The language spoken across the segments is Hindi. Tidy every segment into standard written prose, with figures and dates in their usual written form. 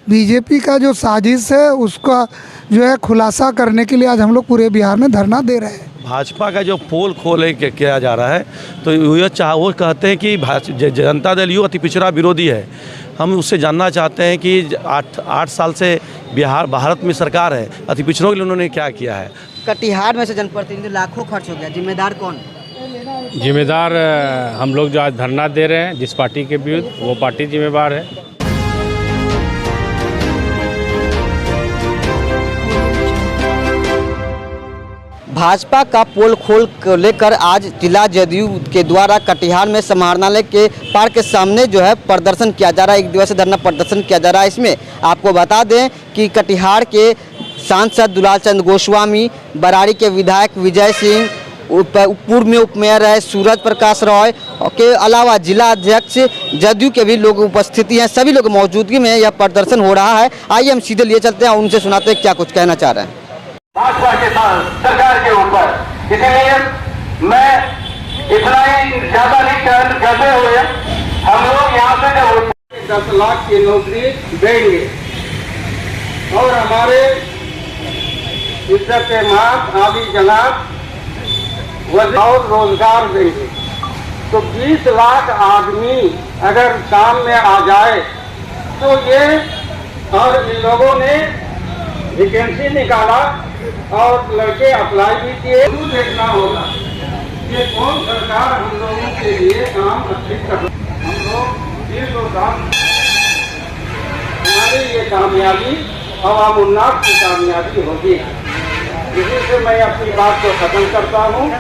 बीजेपी का जो साजिश है उसका जो है खुलासा करने के लिए आज हम लोग पूरे बिहार में धरना दे रहे हैं। भाजपा का जो पोल खोले किया जा रहा है तो वो कहते हैं कि जनता दल यू अति पिछड़ा विरोधी है। हम उससे जानना चाहते हैं कि 8 साल से भारत में सरकार है, अति पिछड़ों के लिए उन्होंने क्या किया है। कटिहार में से जनप्रतिनिधि लाखों खर्च हो गया, जिम्मेदार कौन? जिम्मेदार हम लोग जो आज धरना दे रहे हैं जिस पार्टी के विरुद्ध, वो पार्टी जिम्मेदार है। भाजपा का पोल खोल को लेकर आज जिला जदयू के द्वारा कटिहार में समाहरणालय के पार्क के सामने जो है प्रदर्शन किया जा रहा है, 1 दिवसीय धरना प्रदर्शन किया जा रहा है। इसमें आपको बता दें कि कटिहार के सांसद दुलाल चंद गोस्वामी, बराड़ी के विधायक विजय सिंह, पूर्व में उप मेयर है सूरज प्रकाश रॉय के अलावा जिला अध्यक्ष जदयू के भी लोग उपस्थिति हैं। सभी लोग मौजूदगी में यह प्रदर्शन हो रहा है। आइए हम सीधे लिए चलते हैं, उनसे सुनाते हैं क्या कुछ कहना चाह रहे हैं भाजपा के साथ सरकार के ऊपर। इसलिए मैं इतना ही ज्यादा नहीं कहते हुए हम लोग यहाँ से जब 10 लाख की नौकरी देंगे और हमारे इज्जत के माप आदि जनाब और रोजगार देंगे, तो 20 लाख आदमी अगर काम में आ जाए तो ये, और इन लोगों ने वैकेंसी निकाला और लड़के अप्लाई भी किए। देखना होगा ये कौन सरकार हम लोगों के लिए काम अच्छी कर रही है। हम लोग दीर्घ साल हमारी ये कामयाबी अवाम उन्नास की कामयाबी होगी। इसी से मैं अपनी बात को खत्म करता हूँ।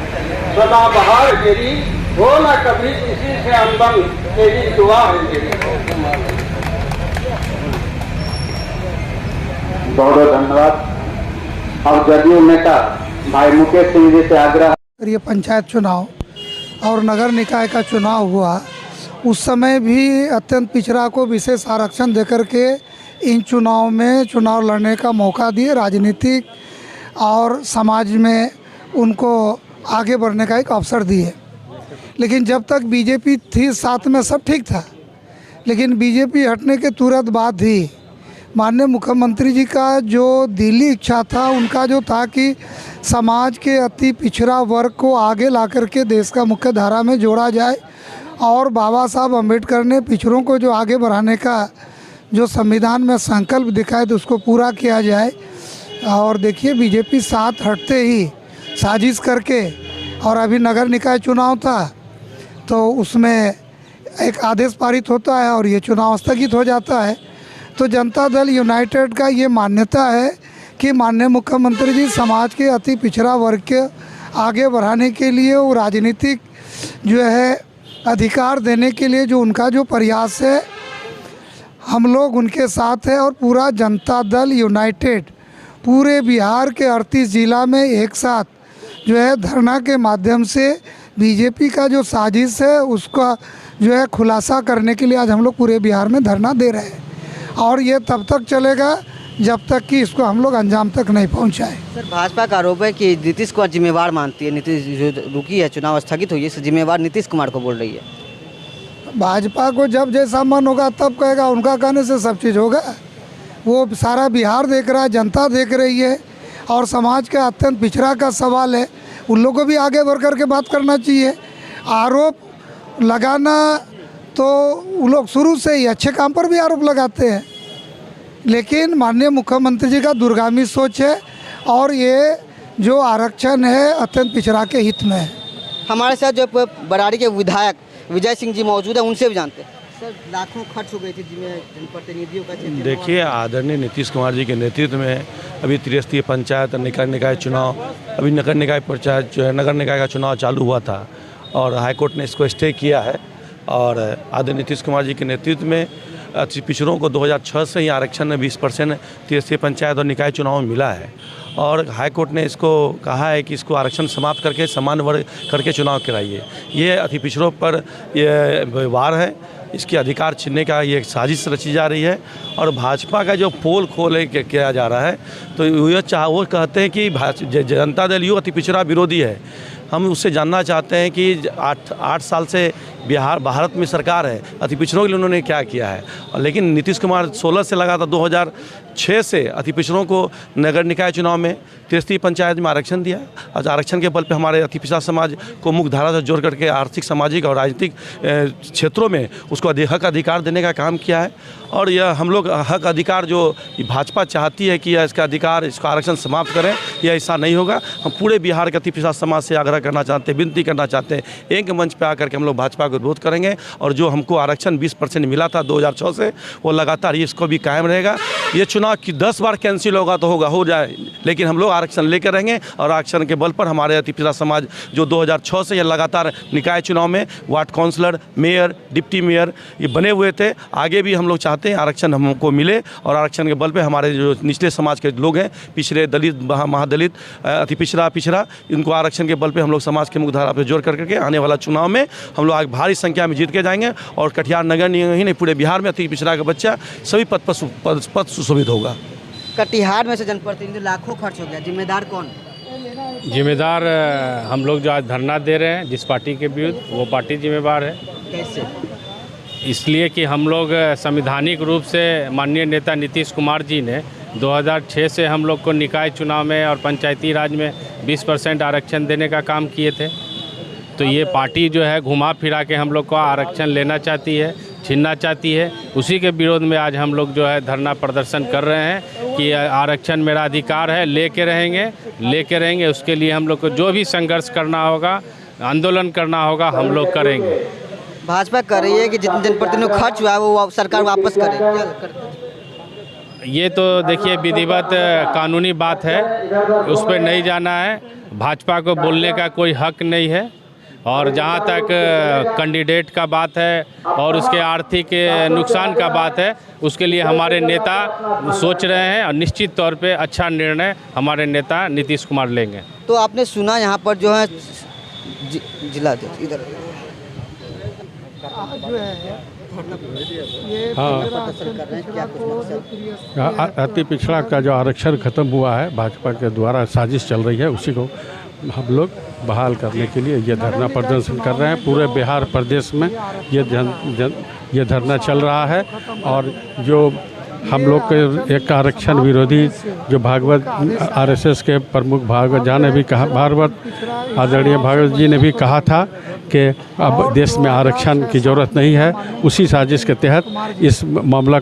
सदाबहार मेरी हो ना कभी किसी से अनबन, तेरी दुआ है मेरी। बहुत बहुत धन्यवाद। और जदयू नेता भाई मुकेश सिंह जी से आग्रह, ये पंचायत चुनाव और नगर निकाय का चुनाव हुआ, उस समय भी अत्यंत पिछड़ा को विशेष आरक्षण देकर के इन चुनाव में चुनाव लड़ने का मौका दिए, राजनीतिक और समाज में उनको आगे बढ़ने का एक अवसर दिए। लेकिन जब तक बीजेपी थी साथ में सब ठीक था, लेकिन बीजेपी हटने के तुरंत बाद ही माननीय मुख्यमंत्री जी का जो दिली इच्छा था, उनका जो था कि समाज के अति पिछड़ा वर्ग को आगे ला करके देश का मुख्य धारा में जोड़ा जाए और बाबा साहब अम्बेडकर ने पिछड़ों को जो आगे बढ़ाने का जो संविधान में संकल्प दिखाए तो उसको पूरा किया जाए। और देखिए बीजेपी साथ हटते ही साजिश करके, और अभी नगर निकाय चुनाव था तो उसमें एक आदेश पारित होता है और ये चुनाव स्थगित हो जाता है। तो जनता दल यूनाइटेड का ये मान्यता है कि माननीय मुख्यमंत्री जी समाज के अति पिछड़ा वर्ग के आगे बढ़ाने के लिए वो राजनीतिक जो है अधिकार देने के लिए जो उनका जो प्रयास है, हम लोग उनके साथ हैं। और पूरा जनता दल यूनाइटेड पूरे बिहार के 38 जिला में एक साथ जो है धरना के माध्यम से बीजेपी का जो साजिश है उसका जो है खुलासा करने के लिए आज हम लोग पूरे बिहार में धरना दे रहे हैं। और ये तब तक चलेगा जब तक कि इसको हम लोग अंजाम तक नहीं पहुंचाए। सर, भाजपा का आरोप है कि नीतीश कुमार जिम्मेवार मानती है, नीतीश जो रुकी है चुनाव स्थगित हुई है, इससे जिम्मेवार नीतीश कुमार को बोल रही है। भाजपा को जब जैसा मन होगा तब कहेगा, उनका कहने से सब चीज़ होगा। वो सारा बिहार देख रहा है, जनता देख रही है और समाज का अत्यंत पिछड़ा का सवाल है, उन लोगों को भी आगे बढ़ कर के बात करना चाहिए। आरोप लगाना तो वो लोग शुरू से ही अच्छे काम पर भी आरोप लगाते हैं, लेकिन माननीय मुख्यमंत्री जी का दूरगामी सोच है और ये जो आरक्षण है अत्यंत पिछड़ा के हित में है। हमारे साथ जो बराड़ी के विधायक विजय सिंह जी मौजूद है, उनसे भी जानते हैं। सर, लाखों खर्च हो गई थी जनप्रतिनिधियों का। देखिए आदरणीय नीतीश कुमार जी के नेतृत्व में अभी त्रिस्तरीय पंचायत नगर निकाय चुनाव, अभी नगर निकाय पंचायत जो है नगर निकाय का चुनाव चालू हुआ था और हाईकोर्ट ने इसको स्टे किया है। और आदरणीय नीतीश कुमार जी के नेतृत्व में अति पिछड़ों को 2006 से ही आरक्षण में 20% त्रिस्तरीय पंचायत और निकाय चुनाव में मिला है और हाईकोर्ट ने इसको कहा है कि इसको आरक्षण समाप्त करके समान वर्ग करके चुनाव कराइए। ये अति पिछड़ों पर ये वार है, इसके अधिकार छीनने का ये एक साजिश रची जा रही है। और भाजपा का जो पोल खोले किया जा रहा है तो वो कहते हैं कि जनता दल यू अति पिछड़ा विरोधी है। हम उससे जानना चाहते हैं कि 8 साल से बिहार भारत में सरकार है, अति पिछड़ों के लिए उन्होंने क्या किया है। और लेकिन नीतीश कुमार 16 से लगा था, 2006 से अति पिछड़ों को नगर निकाय चुनाव में त्रिस्तरीय पंचायत में आरक्षण दिया। आज आरक्षण के बल पे हमारे अति पिछड़ा समाज को मुख्य धारा से जोड़ करके आर्थिक, सामाजिक और राजनीतिक क्षेत्रों में उसको हक अधिकार देने का काम किया है। और यह हम लोग हक अधिकार जो भाजपा चाहती है कि इसका अधिकार, इसका आरक्षण समाप्त करें, यह ऐसा नहीं होगा। हम पूरे बिहार के अति पिछड़ा समाज से आग्रह करना चाहते हैं, विनती करना चाहते हैं, एक मंच पर आकर के हम लोग भाजपा को विरोध करेंगे। और जो हमको आरक्षण 20% मिला था 2006 से, वो लगातार इसको भी कायम रहेगा। ये चुनाव की 10 बार कैंसिल होगा तो होगा, हो जाए, लेकिन हम लोग आरक्षण लेकर रहेंगे। और आरक्षण के बल पर हमारे अति पिछड़ा समाज जो 2006 से ये लगातार निकाय चुनाव में ward councillor, mayor, deputy mayor ये बने हुए थे, आगे भी हम लोग चाहते हैं आरक्षण हमको मिले। और आरक्षण के बल पे हमारे जो निचले समाज के लोग हैं, पिछड़े, दलित, महादलित, अति पिछड़ा, इनको आरक्षण के बल पे हम लोग समाज के मुख्य धारा पर जोड़ करके आने वाला चुनाव में हम लोग भारी संख्या में जीत के जाएंगे। और कटिहार नगर निगम ही नहीं, पूरे बिहार में अति पिछड़ा का बच्चा सभी पद सुशोभित होगा। कटिहार में से जनप्रतिनिधि लाखों खर्च हो गया, जिम्मेदार कौन? जिम्मेदार हम लोग जो आज धरना दे रहे हैं जिस पार्टी के विरुद्ध, वो पार्टी जिम्मेदार है। कैसे? इसलिए कि हम लोग संवैधानिक रूप से माननीय नेता नीतीश कुमार जी ने 2006 से हम लोग को निकाय चुनाव में और पंचायती राज में 20% आरक्षण देने का काम किए थे। तो ये पार्टी जो है घुमा फिरा के हम लोग को आरक्षण लेना चाहती है, छीनना चाहती है। उसी के विरोध में आज हम लोग जो है धरना प्रदर्शन कर रहे हैं कि आरक्षण मेरा अधिकार है, लेके रहेंगे। उसके लिए हम लोग को जो भी संघर्ष करना होगा, आंदोलन करना होगा, हम लोग करेंगे। भाजपा कर रही है कि जितने जनप्रतिनिधि खर्च हुआ है वो सरकार वापस करे, क्या करते? ये तो देखिए विधिवत कानूनी बात है, उस पर नहीं जाना है। भाजपा को बोलने का कोई हक नहीं है। और जहाँ तक कैंडिडेट का बात है और उसके आर्थिक नुकसान का बात है, उसके लिए हमारे नेता सोच रहे हैं और निश्चित तौर पे अच्छा निर्णय हमारे नेता नीतीश कुमार लेंगे। तो आपने सुना यहाँ पर जो है जिला इधर अति पिछड़ा का जो आरक्षण खत्म हुआ है, भाजपा के द्वारा साजिश चल रही है, उसी को हम लोग बहाल करने के लिए ये धरना प्रदर्शन कर रहे हैं। पूरे बिहार प्रदेश में ये धरना चल रहा है। और जो हम लोग के एक आरक्षण विरोधी जो भागवत आरएसएस के प्रमुख भागवत झा ने भी कहा, आदरणीय भागवत जी ने भी कहा था कि अब देश में आरक्षण की ज़रूरत नहीं है। उसी साजिश के तहत इस मामला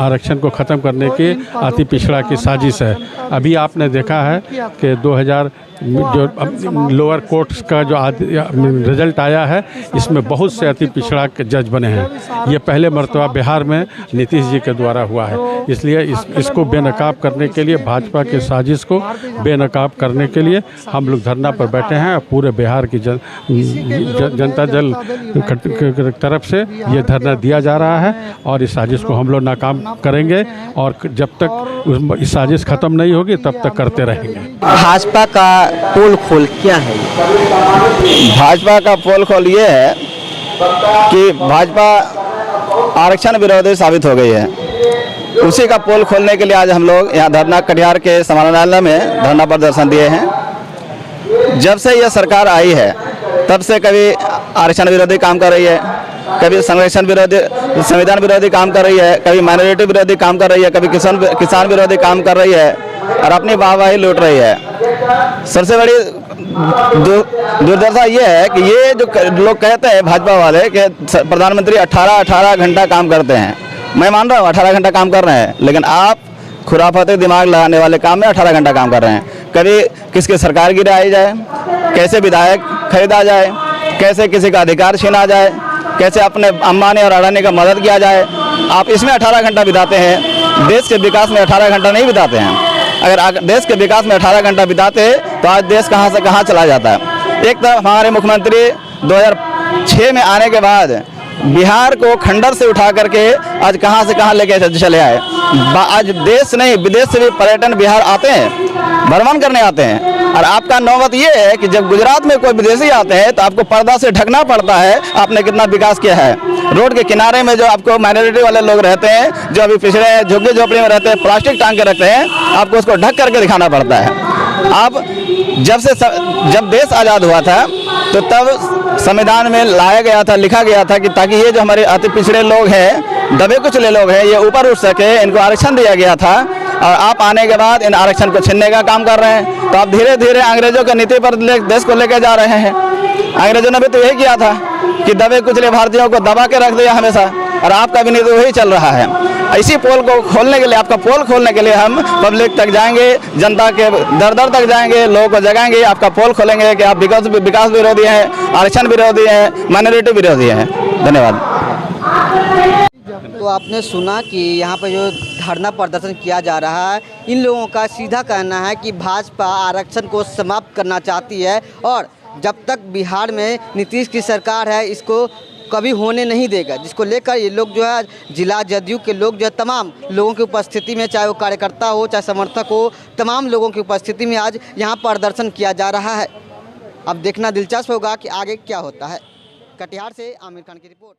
आरक्षण को ख़त्म करने की अति पिछड़ा की साजिश है। अभी आपने देखा है कि 2000 जो लोअर कोर्ट्स का जो रिजल्ट आया है, इसमें बहुत से अति पिछड़ा के जज बने हैं। ये पहले मर्तबा बिहार में नीतीश जी के द्वारा हुआ है। इसलिए इसको बेनकाब करने के लिए, भाजपा के साजिश को बेनकाब करने के लिए हम लोग धरना पर बैठे हैं। पूरे बिहार की जनता दल की तरफ से ये धरना दिया जा रहा है और इस साजिश को हम लोग नाकाम करेंगे। और जब तक इस साजिश ख़त्म नहीं होगी तब तक करते रहेंगे। भाजपा का पोल खोल क्या है? भाजपा का पोल खोल ये है कि भाजपा आरक्षण विरोधी साबित हो गई है। उसी का पोल खोलने के लिए आज हम लोग यहाँ धरना कटिहार के समाहरणालय में धरना प्रदर्शन दिए हैं। जब से यह सरकार आई है तब से कभी आरक्षण विरोधी काम कर रही है, कभी संरक्षण विरोधी, संविधान विरोधी काम कर रही है, कभी माइनॉरिटी विरोधी काम कर रही है, कभी किसान विरोधी काम कर रही है और अपनी वाहवाही लूट रही है। सबसे बड़ी दुर्दशा ये है कि ये जो लोग कहते हैं भाजपा वाले कि प्रधानमंत्री 18 घंटा काम करते हैं। मैं मान रहा हूँ 18 घंटा काम कर रहे हैं, लेकिन आप खुराफाती दिमाग लगाने वाले काम में 18 घंटा काम कर रहे हैं। कभी किसकी सरकार गिराई जाए, कैसे विधायक खरीदा जाए, कैसे किसी का अधिकार छीना जाए, कैसे अपने अंबानी और अडानी का मदद किया जाए, आप इसमें 18 घंटा बिताते हैं। देश के विकास में 18 घंटा नहीं बिताते हैं। अगर देश के विकास में 18 घंटा बिताते तो आज देश कहाँ से कहाँ चला जाता है। एक तरफ हमारे मुख्यमंत्री 2006 में आने के बाद बिहार को खंडर से उठा करके आज कहाँ से कहाँ लेके चले आए। आज देश नहीं विदेश से भी पर्यटन बिहार आते हैं, भ्रमण करने आते हैं। और आपका नौबत ये है कि जब गुजरात में कोई विदेशी आते हैं तो आपको पर्दा से ढकना पड़ता है आपने कितना विकास किया है। रोड के किनारे में जो आपको माइनॉरिटी वाले लोग रहते हैं, जो अभी पिछड़े झुग्गी झोपड़ी में रहते हैं, प्लास्टिक टांग के रखते हैं, आपको उसको ढक करके दिखाना पड़ता है। आप जब देश आज़ाद हुआ था तो तब संविधान में लाया गया था, लिखा गया था कि ताकि ये जो हमारे अति पिछड़े लोग हैं, दबे कुचले लोग हैं, ये ऊपर उठ सके, इनको आरक्षण दिया गया था। और आप आने के बाद इन आरक्षण को छीनने का काम कर रहे हैं। तो आप धीरे धीरे अंग्रेजों की नीति पर देश को लेकर जा रहे हैं। अंग्रेजों ने भी तो यही किया था कि दबे कुचले भारतीयों को दबा के रख दिया हमेशा, और आपका भी नीति वही चल रहा है। इसी पोल को खोलने के लिए, आपका पोल खोलने के लिए हम पब्लिक तक जाएंगे, जनता के दर दर तक जाएंगे, लोगों को जगाएंगे, आपका पोल खोलेंगे कि आप विकास विरोधी हैं, आरक्षण विरोधी हैं, माइनॉरिटी विरोधी हैं। धन्यवाद। तो आपने सुना कि यहाँ पर जो धरना प्रदर्शन किया जा रहा है, इन लोगों का सीधा कहना है कि भाजपा आरक्षण को समाप्त करना चाहती है और जब तक बिहार में नीतीश की सरकार है इसको कभी होने नहीं देगा। जिसको लेकर ये लोग जो है जिला जदयू के लोग जो है तमाम लोगों की उपस्थिति में, चाहे वो कार्यकर्ता हो चाहे समर्थक हो, तमाम लोगों की उपस्थिति में आज यहाँ प्रदर्शन किया जा रहा है। अब देखना दिलचस्प होगा कि आगे क्या होता है। कटिहार से आमिर खान की रिपोर्ट।